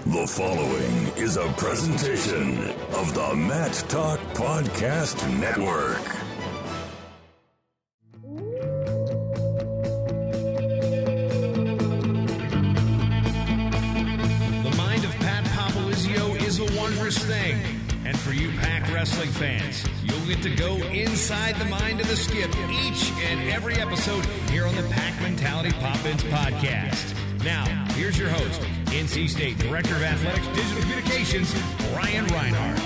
The following is a presentation of the Matt Talk Podcast Network. The mind of Pat Popolizio is a wondrous thing. And for you Pac wrestling fans, you'll get to go inside the mind of the Skip each and every episode here on the Pac Mentality Pop-Ins podcast. Now, here's your host, NC State Director of Athletics Digital Communications, Brian Reinhardt.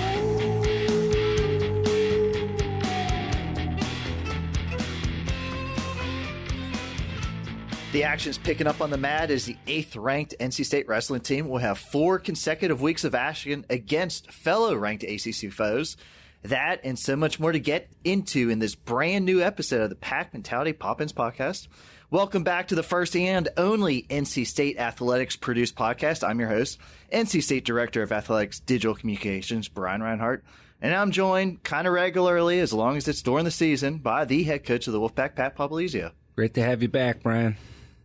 The action's picking up on the mat as the 8th-ranked NC State wrestling team will have 4 consecutive weeks of action against fellow ranked ACC foes. That and so much more to get into in this brand new episode of the Pac Mentality Pop-Ins podcast. Welcome back to the first and only NC State Athletics produced podcast. I'm your host, NC State Director of Athletics Digital Communications, Brian Reinhardt. And I'm joined kind of regularly, as long as it's during the season, by the head coach of the Wolfpack, Pat Popolizio. Great to have you back, Brian.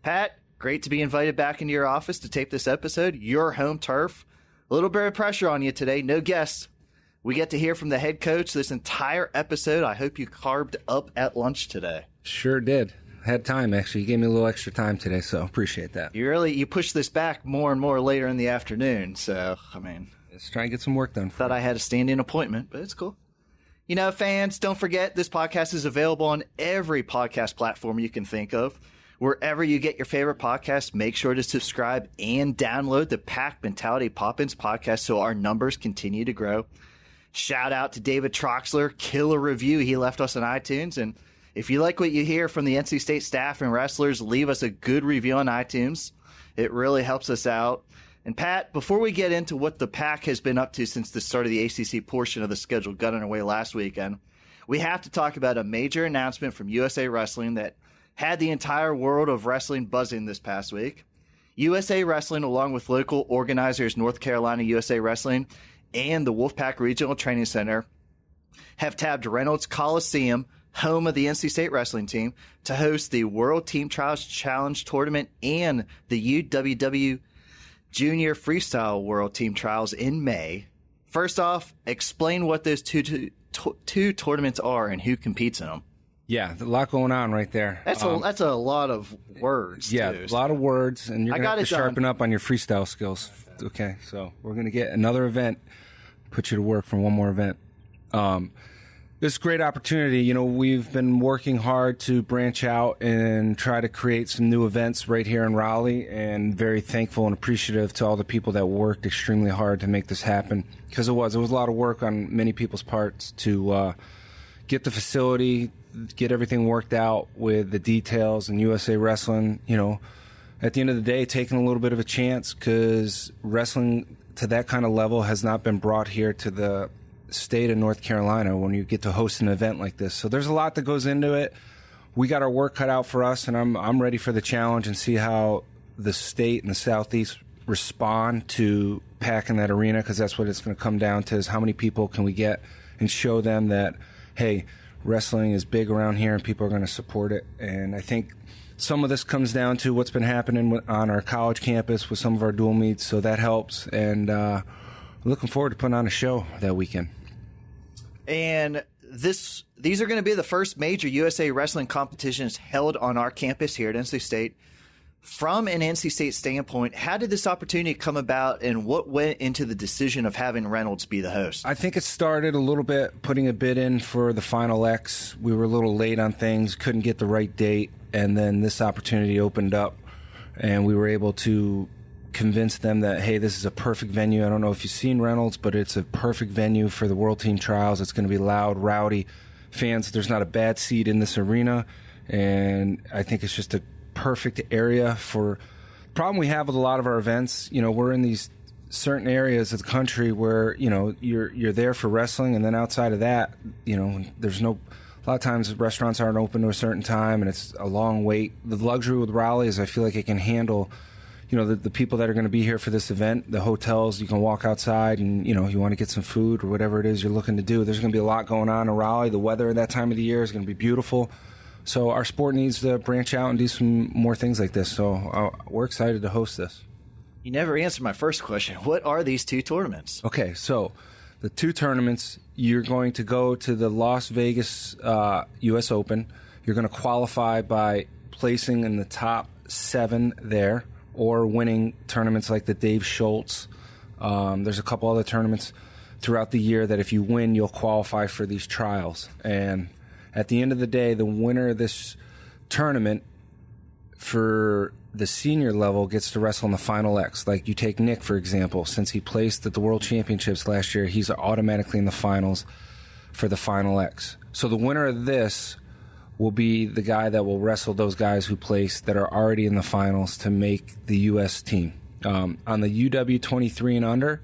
Pat, great to be invited back into your office to tape this episode. Your home turf. A little bit of pressure on you today. No guests. We get to hear from the head coach this entire episode. I hope you carved up at lunch today. Sure did. Had time, actually. You gave me a little extra time today, so appreciate that. You pushed this back more and more later in the afternoon. So, Let's try and get some work done. Thought I had a stand-in appointment, but it's cool. You know, fans, don't forget this podcast is available on every podcast platform you can think of. Wherever you get your favorite podcast, make sure to subscribe and download the Pac Mentality Pop-Ins podcast so our numbers continue to grow. Shout out to David Troxler, killer review he left us on iTunes. And if you like what you hear from the NC State staff and wrestlers, leave us a good review on iTunes. It really helps us out. And Pat, before we get into what the Pac has been up to since the start of the ACC portion of the schedule got underway last weekend, we have to talk about a major announcement from USA Wrestling that had the entire world of wrestling buzzing this past week. USA Wrestling, along with local organizers North Carolina USA Wrestling and the Wolfpack Regional Training Center, have tabbed Reynolds Coliseum, home of the NC State wrestling team, to host the World Team Trials Challenge Tournament and the UWW Junior Freestyle World Team Trials in May. First off, explain what those two tournaments are and who competes in them. Yeah, a lot going on right there. That's a lot of words. Yeah, too. A lot of words, and you're going to have to sharpen up on your freestyle skills. Okay, so we're going to get another event, put you to work for one more event. This is a great opportunity. You know, we've been working hard to branch out and try to create some new events right here in Raleigh, and very thankful and appreciative to all the people that worked extremely hard to make this happen, because it was a lot of work on many people's parts to get the facility, get everything worked out with the details, and USA Wrestling, you know, at the end of the day, taking a little bit of a chance, because wrestling to that kind of level has not been brought here to the state of North Carolina when you get to host an event like this. So there's a lot that goes into it. We got our work cut out for us, and I'm ready for the challenge and see how the state and the Southeast respond to packing that arena, because that's what it's going to come down to, is how many people can we get and show them that, hey, wrestling is big around here and people are going to support it. And I think some of this comes down to what's been happening on our college campus with some of our dual meets, so that helps. And looking forward to putting on a show that weekend. And these are going to be the first major USA Wrestling competitions held on our campus here at NC State. From an NC State standpoint, how did this opportunity come about, and what went into the decision of having Reynolds be the host? I think it started a little bit putting a bid in for the Final X. We were a little late on things, couldn't get the right date, and then this opportunity opened up, and we were able to convince them that, hey, this is a perfect venue. I don't know if you've seen Reynolds, but it's a perfect venue for the World Team Trials. It's going to be loud, rowdy fans. There's not a bad seat in this arena, and I think it's just a perfect area for the problem we have with a lot of our events. You know, we're in these certain areas of the country where, you know, you're there for wrestling, and then outside of that, you know, there's no, a lot of times restaurants aren't open to a certain time, and it's a long wait. The luxury with Raleigh is I feel like it can handle, you know, the people that are going to be here for this event. The hotels, you can walk outside and, you know, you want to get some food or whatever it is you're looking to do. There's going to be a lot going on in Raleigh. The weather at that time of the year is going to be beautiful. So our sport needs to branch out and do some more things like this. So we're excited to host this. You never answered my first question. What are these two tournaments? Okay, so the two tournaments, you're going to go to the Las Vegas U.S. Open. You're going to qualify by placing in the top 7 there or winning tournaments like the Dave Schultz. There's a couple other tournaments throughout the year that if you win, you'll qualify for these trials. And at the end of the day, the winner of this tournament for the senior level gets to wrestle in the Final X. Like you take Nick, for example. Since he placed at the World Championships last year, he's automatically in the finals for the Final X. So the winner of this will be the guy that will wrestle those guys who placed that are already in the finals to make the U.S. team. On the UW 23 and under,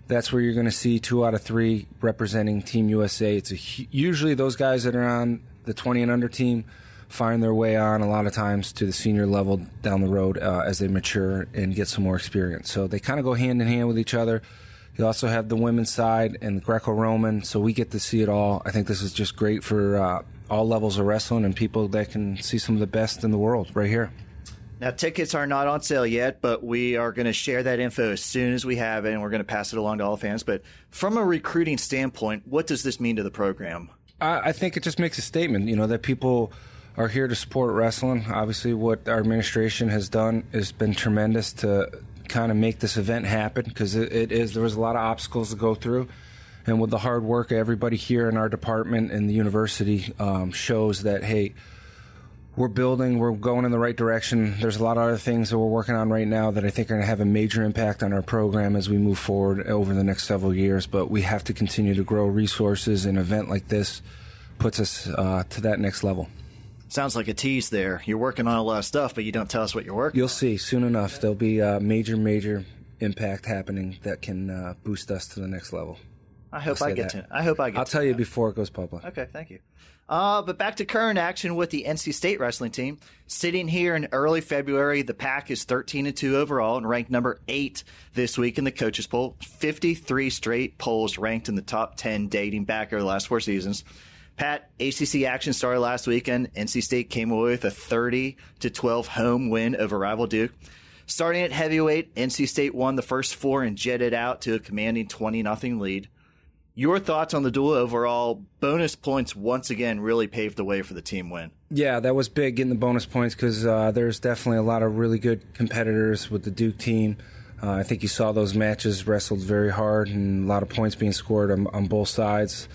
that's where you're going to see 2 out of 3 representing Team USA. It's usually those guys that are on the 20 and under team find their way on a lot of times to the senior level down the road as they mature and get some more experience. So they kind of go hand in hand with each other. You also have the women's side and the Greco-Roman, so we get to see it all. I think this is just great for all levels of wrestling and people that can see some of the best in the world right here. Now, tickets are not on sale yet, but we are going to share that info as soon as we have it, and we're going to pass it along to all fans. But from a recruiting standpoint, what does this mean to the program? I think it just makes a statement, that people are here to support wrestling. Obviously, what our administration has done has been tremendous to kind of make this event happen because there was a lot of obstacles to go through. And with the hard work of everybody here in our department and the university shows that, hey, we're building, we're going in the right direction. There's a lot of other things that we're working on right now that I think are going to have a major impact on our program as we move forward over the next several years. But we have to continue to grow resources. An event like this puts us to that next level. Sounds like a tease there. You're working on a lot of stuff, but you don't tell us what you're working on. You'll see soon enough. There'll be a major impact happening that can boost us to the next level. I hope I get to. I'll tell you before it goes public. Okay, thank you. But back to current action with the NC State wrestling team. Sitting here in early February, the Pack is 13-2 overall and ranked number 8 this week in the coaches poll. 53 straight polls ranked in the top 10 dating back over the last 4 seasons. Pat, ACC action started last weekend. NC State came away with a 30-12 home win over rival Duke. Starting at heavyweight, NC State won the first 4 and jetted out to a commanding 20-0 lead. Your thoughts on the duel overall? Bonus points once again really paved the way for the team win. Yeah, that was big getting the bonus points because there's definitely a lot of really good competitors with the Duke team. I think you saw those matches wrestled very hard and a lot of points being scored on both sides.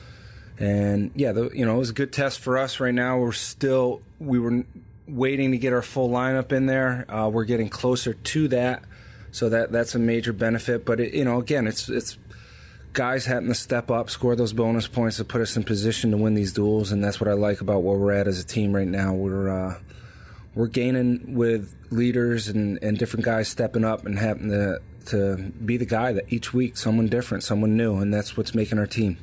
And yeah, it was a good test for us right now. We were waiting to get our full lineup in there. We're getting closer to that, so that's a major benefit. But again, it's guys having to step up, score those bonus points to put us in position to win these duels, and that's what I like about where we're at as a team right now. We're gaining with leaders and different guys stepping up and having to be the guy that each week someone different, someone new, and that's what's making our team.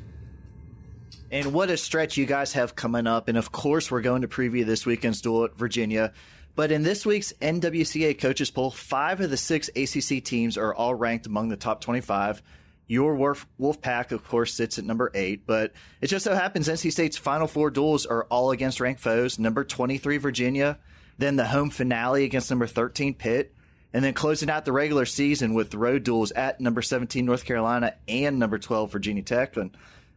And what a stretch you guys have coming up. And, of course, we're going to preview this weekend's duel at Virginia. But in this week's NWCA coaches poll, 5 of the 6 ACC teams are all ranked among the top 25. Your Wolfpack, of course, sits at number 8. But it just so happens NC State's final 4 duels are all against ranked foes. Number 23, Virginia. Then the home finale against number 13, Pitt. And then closing out the regular season with the road duels at number 17, North Carolina, and number 12, Virginia Tech. And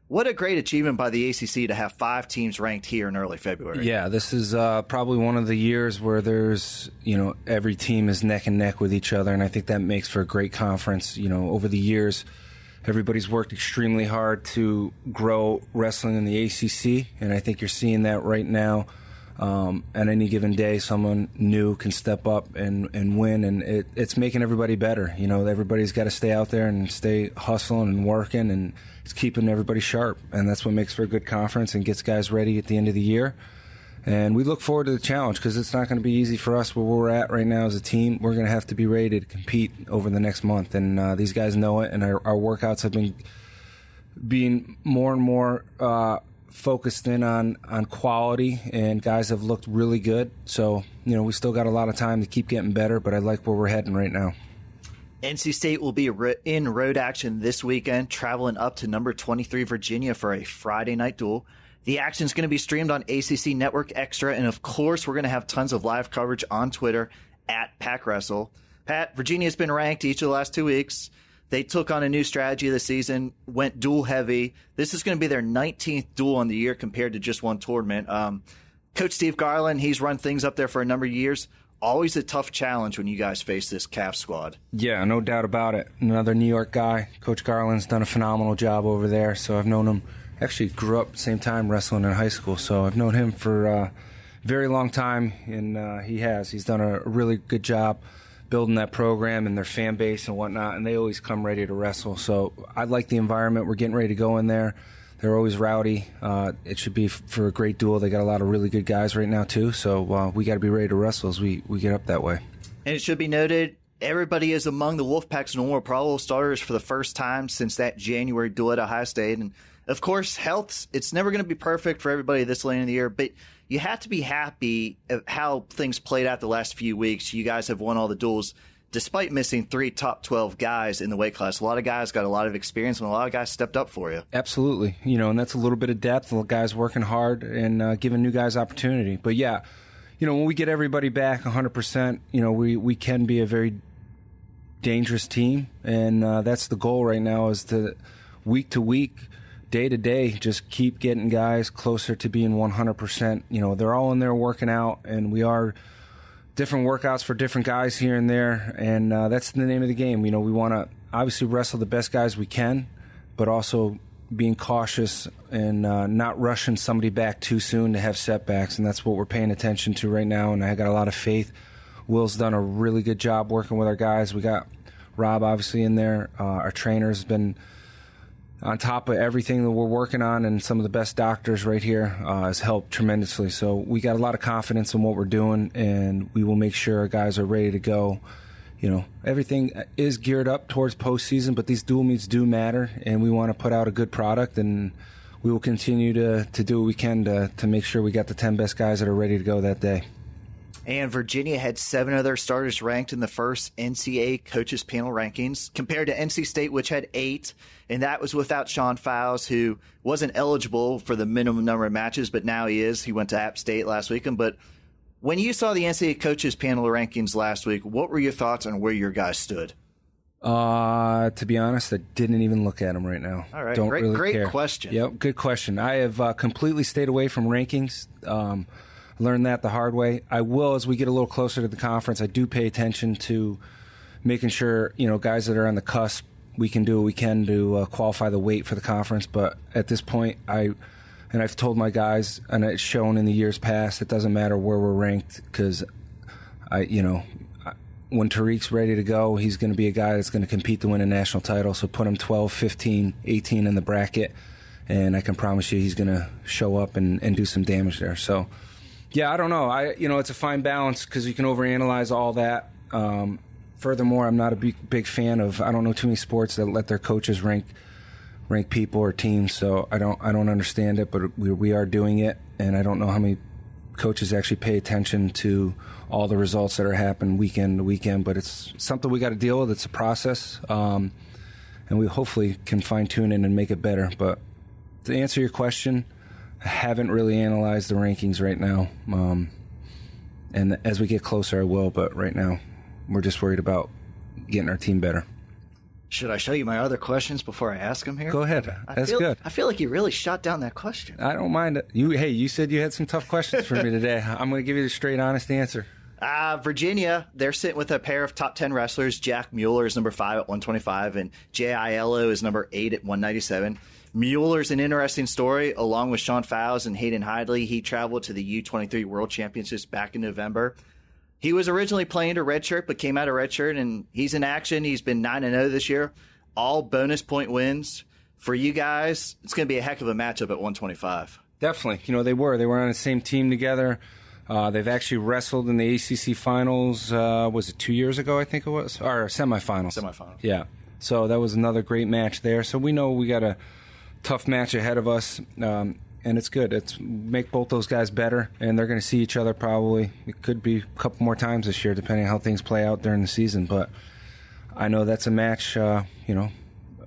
what a great achievement by the ACC to have 5 teams ranked here in early February. Yeah, this is probably one of the years where there's, every team is neck and neck with each other, and I think that makes for a great conference. Over the years, everybody's worked extremely hard to grow wrestling in the ACC, and I think you're seeing that right now. At any given day, someone new can step up and win, and it's making everybody better. Everybody's got to stay out there and stay hustling and working, and it's keeping everybody sharp, and that's what makes for a good conference and gets guys ready at the end of the year. And we look forward to the challenge because it's not going to be easy for us where we're at right now as a team. We're going to have to be ready to compete over the next month, and these guys know it, and our workouts have been being more and more focused in on quality, and guys have looked really good. So, we still got a lot of time to keep getting better, but I like where we're heading right now. NC State will be in road action this weekend, traveling up to number 23 Virginia for a Friday night duel. The action is going to be streamed on ACC Network Extra, and of course, we're going to have tons of live coverage on Twitter at PackWrestle. Pat, Virginia's been ranked each of the last 2 weeks. They took on a new strategy this season, went dual heavy. This is going to be their 19th dual on the year compared to just one tournament. Coach Steve Garland, he's run things up there for a number of years. Always a tough challenge when you guys face this CAF squad. Yeah, no doubt about it. Another New York guy. Coach Garland's done a phenomenal job over there. So I've known him, actually grew up same time wrestling in high school. So I've known him for a very long time, and he's done a really good job building that program and their fan base and whatnot, and they always come ready to wrestle. So I like the environment. We're getting ready to go in there. They're always rowdy. It should be for a great duel. They got a lot of really good guys right now, too. So we got to be ready to wrestle as we get up that way. And it should be noted, everybody is among the Wolfpack's normal probable starters for the first time since that January duel at Ohio State. And, of course, health, it's never going to be perfect for everybody this late in the year, but you have to be happy at how things played out the last few weeks. You guys have won all the duels despite missing 3 top 12 guys in the weight class. A lot of guys got a lot of experience, and a lot of guys stepped up for you. Absolutely. And that's a little bit of depth, the guys working hard and giving new guys opportunity. But, yeah, when we get everybody back 100%, we can be a very dangerous team, and that's the goal right now is to week, day to day, just keep getting guys closer to being 100%. They're all in there working out, and we are – different workouts for different guys here and there, and that's the name of the game. We want to obviously wrestle the best guys we can, but also being cautious and not rushing somebody back too soon to have setbacks, and that's what we're paying attention to right now, and I got a lot of faith. Will's done a really good job working with our guys. We got Rob obviously in there. Our trainer's been on top of everything that we're working on, and some of the best doctors right here has helped tremendously. So we got a lot of confidence in what we're doing, and we will make sure our guys are ready to go. Everything is geared up towards postseason, but these dual meets do matter, and we want to put out a good product, and we will continue to do what we can to make sure we got the 10 best guys that are ready to go that day. And Virginia had 7 of their starters ranked in the first NCAA coaches panel rankings compared to NC State, which had 8. And that was without Sean Fowles, who wasn't eligible for the minimum number of matches, but now he is. He went to App State last weekend. But when you saw the NCAA coaches panel rankings last week, what were your thoughts on where your guys stood? To be honest, I didn't even look at them right now. All right, Don't really great care. Question. Yep, good question. I have completely stayed away from rankings. Learned that the hard way. I will, as we get a little closer to the conference, I do pay attention to making sure, guys that are on the cusp, we can do what we can to qualify the weight for the conference. But at this point, I've told my guys, and it's shown in the years past, it doesn't matter where we're ranked, because when Tariq's ready to go, he's going to be a guy that's going to compete to win a national title. So put him 12, 15, 18 in the bracket, and I can promise you he's going to show up and do some damage there. So, yeah, I don't know. It's a fine balance because you can overanalyze all that. Furthermore, I'm not a big fan of. I don't know too many sports that let their coaches rank people or teams. So I don't understand it, but we are doing it, and I don't know how many coaches actually pay attention to all the results that are happening weekend to weekend. But it's something we got to deal with. It's a process, and we hopefully can fine tune it and make it better. But to answer your question, I haven't really analyzed the rankings right now, and as we get closer, I will. But right now, we're just worried about getting our team better. Should I show you my other questions before I ask them here? Go ahead. That's good. I feel like you really shot down that question. I don't mind it. You said you had some tough questions for me today. I'm going to give you the straight, honest answer. Virginia, they're sitting with a pair of top 10 wrestlers. Jack Mueller is number 5 at 125, and Jay Aiello is number 8 at 197. Mueller's an interesting story. Along with Sean Fowles and Hayden Hidley, he traveled to the U23 World Championships back in November. He was originally playing to redshirt, but came out of redshirt, and he's in action. He's been 9-0 this year. All bonus point wins. For you guys, it's going to be a heck of a matchup at 125. Definitely. They were on the same team together. They've actually wrestled in the ACC finals, was it 2 years ago, I think it was? Or semifinals. Semifinals. Yeah. So that was another great match there. So we know we got a tough match ahead of us, and it's good. It's make both those guys better, and they're going to see each other probably. It could be a couple more times this year, depending on how things play out during the season. But I know that's a match,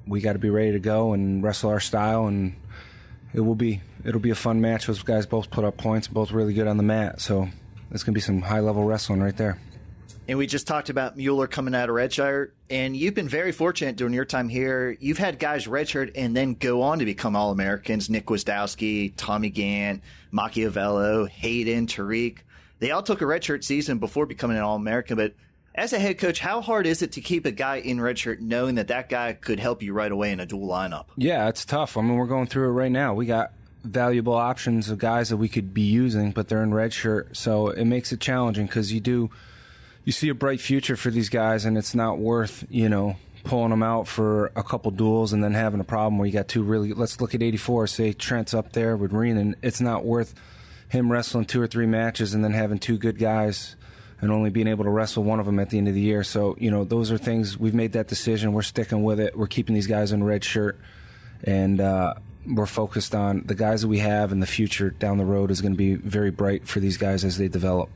we got to be ready to go and wrestle our style, and it'll be a fun match. Those guys both put up points, both really good on the mat. So it's going to be some high-level wrestling right there. And we just talked about Mueller coming out of redshirt, and you've been very fortunate during your time here. You've had guys redshirt and then go on to become All-Americans. Nick Wisdowski, Tommy Gant, Machiavello, Hayden, Tariq. They all took a redshirt season before becoming an All-American. But as a head coach, how hard is it to keep a guy in redshirt knowing that that guy could help you right away in a dual lineup? Yeah, it's tough. I mean, we're going through it right now. We got valuable options of guys that we could be using, but they're in redshirt. So it makes it challenging because you see a bright future for these guys, and it's not worth, pulling them out for a couple duels and then having a problem where you got two really. Let's look at 84. Say Trent's up there with Renan. It's not worth him wrestling 2 or 3 matches and then having 2 good guys and only being able to wrestle one of them at the end of the year. So, those are things. We've made that decision. We're sticking with it. We're keeping these guys in red shirt, and we're focused on the guys that we have, and the future down the road is going to be very bright for these guys as they develop.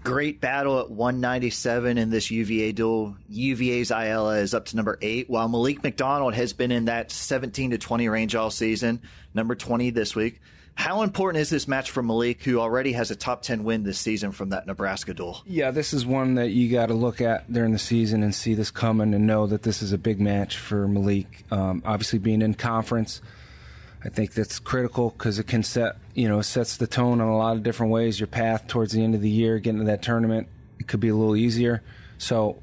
Great battle at 197 in this UVA duel. UVA's Ayala is up to number 8, while Malik McDonald has been in that 17 to 20 range all season, number 20 this week. How important is this match for Malik, who already has a top 10 win this season from that Nebraska duel? Yeah, this is one that you got to look at during the season and see this coming and know that this is a big match for Malik. Obviously, being in conference, I think that's critical because it can sets the tone on a lot of different ways. Your path towards the end of the year, getting to that tournament, it could be a little easier. So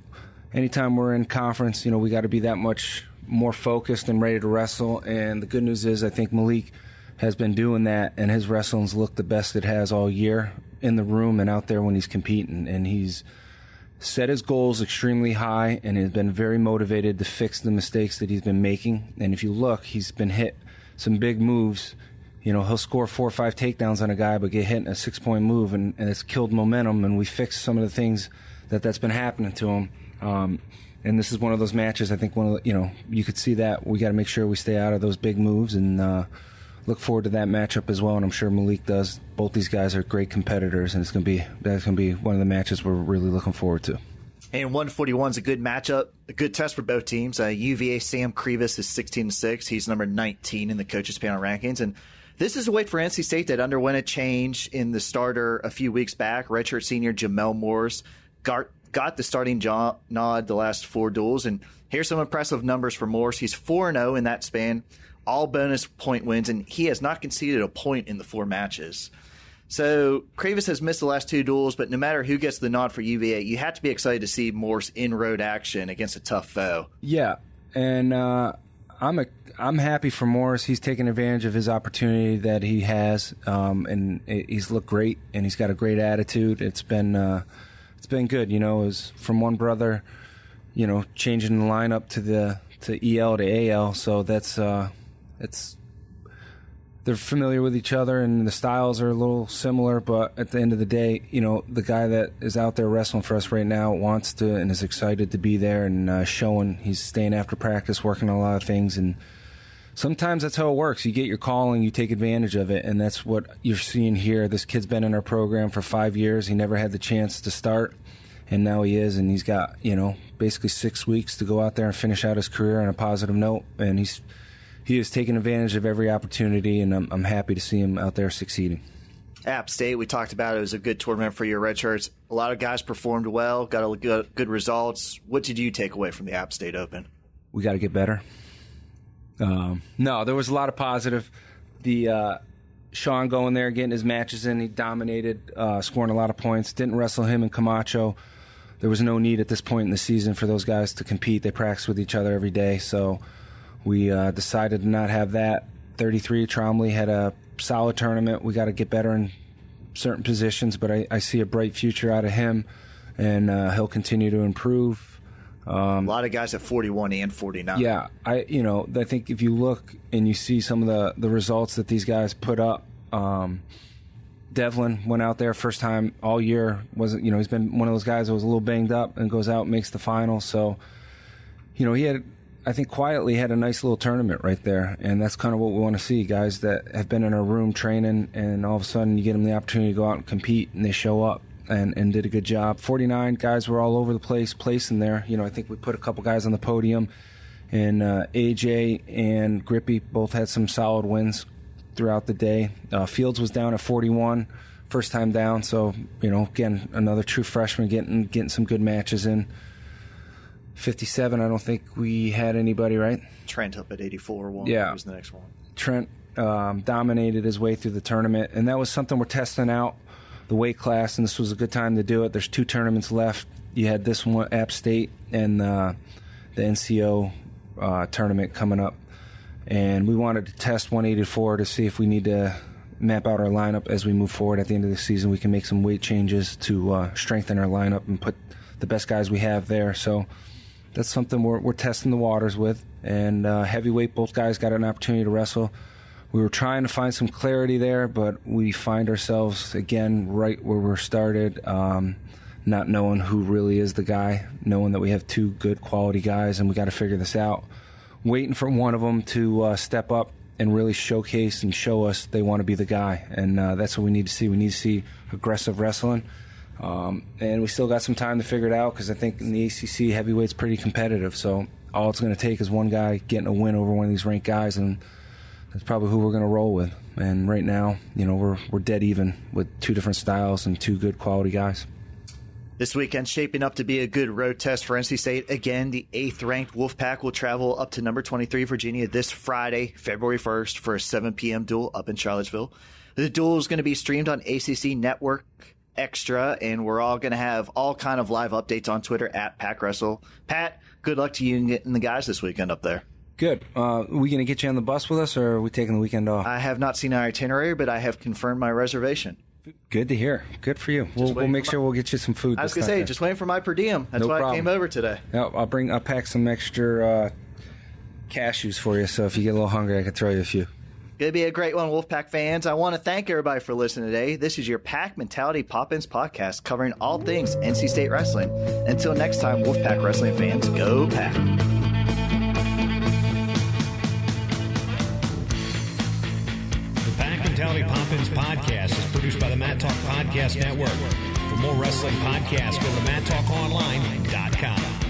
anytime we're in conference, we got to be that much more focused and ready to wrestle. And the good news is I think Malik has been doing that, and his wrestling's looked the best it has all year in the room and out there when he's competing. And he's set his goals extremely high and has been very motivated to fix the mistakes that he's been making. And if you look, he's been hit some big moves. He'll score 4 or 5 takedowns on a guy, but get hit in a 6-point move, and it's killed momentum. And we fixed some of the things that's been happening to him. And this is one of those matches. I think you could see that we got to make sure we stay out of those big moves, and look forward to that matchup as well. And I'm sure Malik does. Both these guys are great competitors, and that's going to be one of the matches we're really looking forward to. And 141 is a good matchup, a good test for both teams. UVA Sam Krivas is 16-6. He's number 19 in the coaches panel rankings. And this is a weight for NC State that underwent a change in the starter a few weeks back. Redshirt senior Jamel Morris got the starting nod the last 4 duels. And here's some impressive numbers for Morris. He's 4-0 in that span, all bonus point wins, and he has not conceded a point in the 4 matches. So Krivas has missed the last 2 duels, but no matter who gets the nod for UVA, you have to be excited to see Morris in road action against a tough foe. Yeah, and I'm happy for Morris. He's taken advantage of his opportunity that he has, and he's looked great, and he's got a great attitude. It's been good. It was from one brother, changing the lineup to EL to AL. So that's they're familiar with each other, and the styles are a little similar, but at the end of the day, the guy that is out there wrestling for us right now wants to and is excited to be there and showing. He's staying after practice, working on a lot of things, and sometimes that's how it works. You get your calling, you take advantage of it, and that's what you're seeing here. This kid's been in our program for 5 years. He never had the chance to start, and now he is, and he's got, basically 6 weeks to go out there and finish out his career on a positive note, and he has taken advantage of every opportunity, and I'm happy to see him out there succeeding. App State, we talked about it was a good tournament for your redshirts. A lot of guys performed well, got good results. What did you take away from the App State Open? We got to get better. No, there was a lot of positive. The Sean going there, getting his matches in, he dominated, scoring a lot of points. Didn't wrestle him and Camacho. There was no need at this point in the season for those guys to compete. They practice with each other every day, so we decided to not have that. 33, Trombley had a solid tournament. We got to get better in certain positions, but I see a bright future out of him, and he'll continue to improve. A lot of guys at 41 and 49. Yeah, I think if you look and you see some of the results that these guys put up, Devlin went out there first time all year. He's been one of those guys that was a little banged up and goes out and makes the final. So, he had, I think, quietly had a nice little tournament right there, and that's kind of what we want to see. Guys that have been in our room training, and all of a sudden you get them the opportunity to go out and compete, and they show up and did a good job. 49 guys were all over the place, placing there. I think we put a couple guys on the podium, and AJ and Grippy both had some solid wins throughout the day. Fields was down at 41 first time down. So, again, another true freshman getting some good matches in. 57, I don't think we had anybody, right? Trent up at 84. Was the next one. Trent dominated his way through the tournament, and that was something we're testing out, the weight class, and this was a good time to do it. There's 2 tournaments left. You had this one, App State, and the NCO tournament coming up, and we wanted to test 184 to see if we need to map out our lineup as we move forward. At the end of the season, we can make some weight changes to strengthen our lineup and put the best guys we have there. So that's something we're testing the waters with. And heavyweight, both guys got an opportunity to wrestle. We were trying to find some clarity there, but we find ourselves, again, right where we started, not knowing who really is the guy, knowing that we have 2 good quality guys, and we got to figure this out. Waiting for one of them to step up and really showcase and show us they want to be the guy. And that's what we need to see. We need to see aggressive wrestling. And we still got some time to figure it out, because I think in the ACC, heavyweight's pretty competitive. So all it's going to take is one guy getting a win over one of these ranked guys, and that's probably who we're going to roll with. And right now, we're dead even with 2 different styles and 2 good quality guys. This weekend shaping up to be a good road test for NC State. Again, the 8th-ranked Wolfpack will travel up to number 23 Virginia this Friday, February 1st, for a 7 p.m. duel up in Charlottesville. The duel is going to be streamed on ACC Network Extra, and we're all going to have all kind of live updates on Twitter at PackWrestle. Pat, good luck to you and getting the guys this weekend up there. Good. Are we going to get you on the bus with us, or are we taking the weekend off? I have not seen our itinerary, but I have confirmed my reservation. Good to hear. Good for you. We'll make sure we'll get you some food. I was going to say, just waiting for my per diem. That's why I came over today. Yeah, I'll pack some extra cashews for you, so if you get a little hungry, I can throw you a few. Going to be a great one, Wolfpack fans. I want to thank everybody for listening today. This is your Pack Mentality Pop-Ins podcast covering all things NC State wrestling. Until next time, Wolfpack wrestling fans, go Pack. The Pack Mentality Pop-Ins podcast is produced by the Mat Talk Podcast Network. For more wrestling podcasts, go to MatTalkOnline.com.